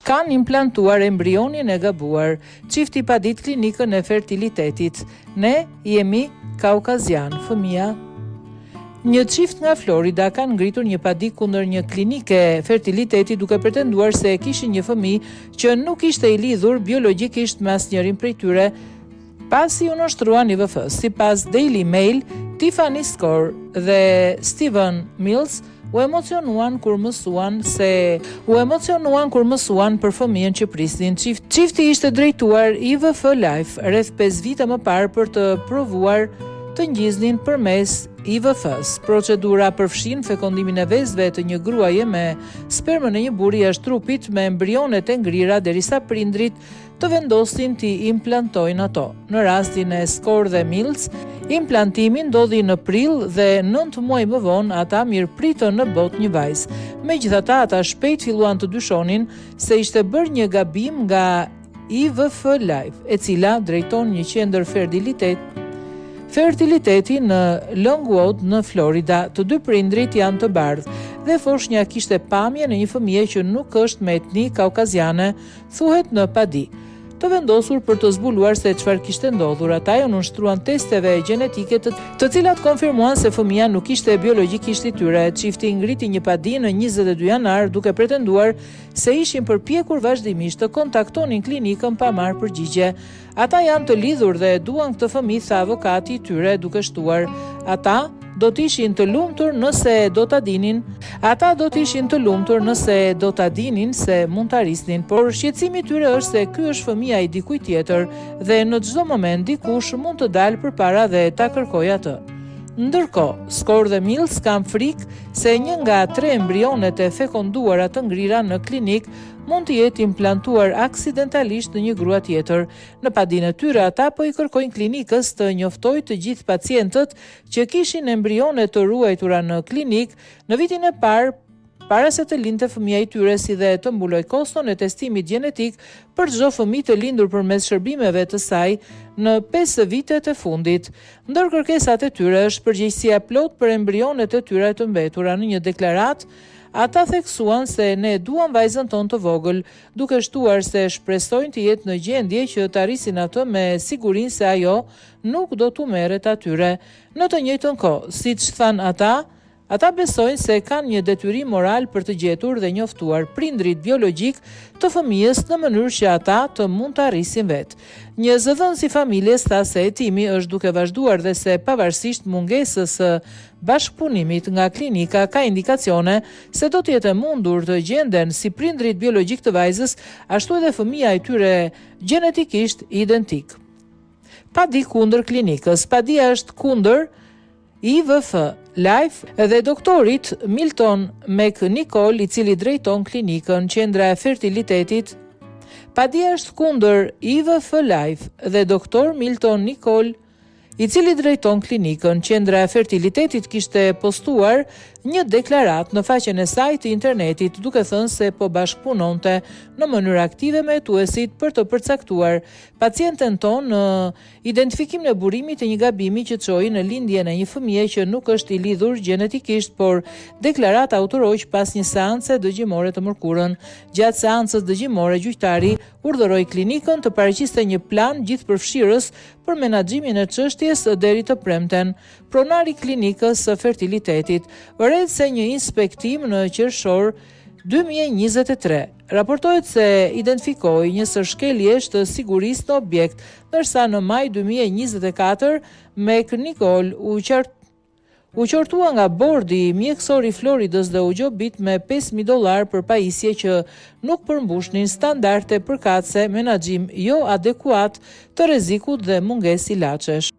kanë implantuar embrionin e gabuar. Çifti pa ditë klinikën e fertilitetit. Ne jemi kaukazian, fëmia. Një çift nga Florida kanë ngritur një padik kundër një klinike fertiliteti duke pretenduar se kishin një fëmijë që nuk ishte i lidhur biologjikisht me asnjërin prej tyre, pasi u nështruan IVF. Sipas Daily Mail, Tiffany Score dhe Steven Mills u emocionuan kur mësuan për fëmijën që prisnin. Çifti ishte drejtuar IVF Life rreth 5 vite më parë për të provuar të ngjiznin përmes IVF-s. Procedura përfshin fekondimin e vezëve të një gruaje me spermën e një burri jashtë trupit me embrionet e ngrira derisa prindrit të vendosin t'i implantojnë ato. Në rastin e Score dhe Mills, implantimi ndodhi në prill dhe 9 muaj më vonë ata mirëpritën në botë një vajzë. Megjithatë, ata shpejt filluan të dyshonin se ishte bërë një gabim nga IVF Life, e cila drejton një qendër fertiliteti në Longwood në Florida. Të dy prindrit janë të bardhë dhe foshnja kishte pamje në një fëmijë që nuk është me etni kaukaziane, thuhet në padi. Të vendosur për të zbuluar se çfarë kishte ndodhur, ata u nënshtruan testeve gjenetike të cilat konfirmuan se fëmia nuk ishte biologjikisht i tyre. Çifti ngriti një padi në 22 janar duke pretenduar se ishin përpjekur vazhdimisht të kontaktonin klinikën pa marrë përgjigje. Ata janë të lidhur dhe duan këtë fëmijë, tha avokati i tyre duke shtuar. Ata do të ishin të lumtur nëse do ta dinin se mund ta risnin, por shqetësimi i tyre është se ky është fëmia i dikujt tjetër dhe në çdo moment dikush mund të dalë përpara dhe ta kërkojë atë. Ndërkohë, Score dhe Mills kanë frikë se një nga 3 embrionet e fekonduara të ngrira në klinik mund të jetë implantuar aksidentalisht në një grua tjetër. Në padinë e tyre, ata po i kërkojnë klinikës të njoftojë të gjithë pacientët që kishin embrione të ruajtura në klinik në vitin e parë para se të lindte fëmia i tyre, si dhe të mbuloj koston e testimit gjenetik për çdo fëmijë të lindur përmes shërbimeve të saj në 5 vitet e fundit. Ndër kërkesat e tyre është përgjegjësia plot për embrionet e tyre të mbetura. Në një deklaratë, ata theksuan se ne duam vajzën tonë të vogël, duke shtuar se shpresojnë të jetë në gjendje që të arrisin atë me sigurinë se ajo nuk do t'u merret atyre. Në të njëjtën kohë, siç thanë ata besojnë se kanë një detyrim moral për të gjetur dhe njoftuar prindrit biologjik të fëmijës në mënyrë që ata të mund të arrisin vetë. Një zëdhënës i familjes tha se hetimi është duke vazhduar dhe se pavarësisht mungesës së bashkëpunimit nga klinika ka indikacione se do të jetë mundur të gjenden si prindrit biologjik të vajzës, ashtu edhe fëmia e tyre gjenetikisht identik. Padi kundër klinikës. Padia është kundër IVF Life dhe doktorit Milton McNichol, i cili drejton klinikën Qendra e Fertilitetit. Padia është kundër IVF Life dhe doktor Milton Nicol, i cili drejton klinikën Qendra e Fertilitetit, kishte postuar një deklaratë në faqen e saj të internetit duke thënë se po bashkëpunonte në mënyrë aktive me hetuesit për të përcaktuar pacienten tonë në identifikimin e burimit të një gabimi që çoi në lindjen e një fëmije që nuk është i lidhur gjenetikisht, por deklarata autoroq pas një seance dëgjimore të mërkurën. Gjatë seancës dëgjimore, gjyqtari urdhëroi klinikën të paraqiste një plan gjithëpërfshirës për menaxhimin e çështjes deri të premten. Pronari i klinikës së fertilitetit vëret se një inspektim në qershor 2023 raportohet se identifikoi një sërshkeljesh të sigurisë në objekt, ndërsa në maj 2024 McNichol u qortua nga bordi mjekësor i Floridës dhe u gjobit me $5.000 për pajisje që nuk përmbushnin standarde përkatëse, menaxhim jo adekuat të rrezikut dhe mungesë ilaçesh.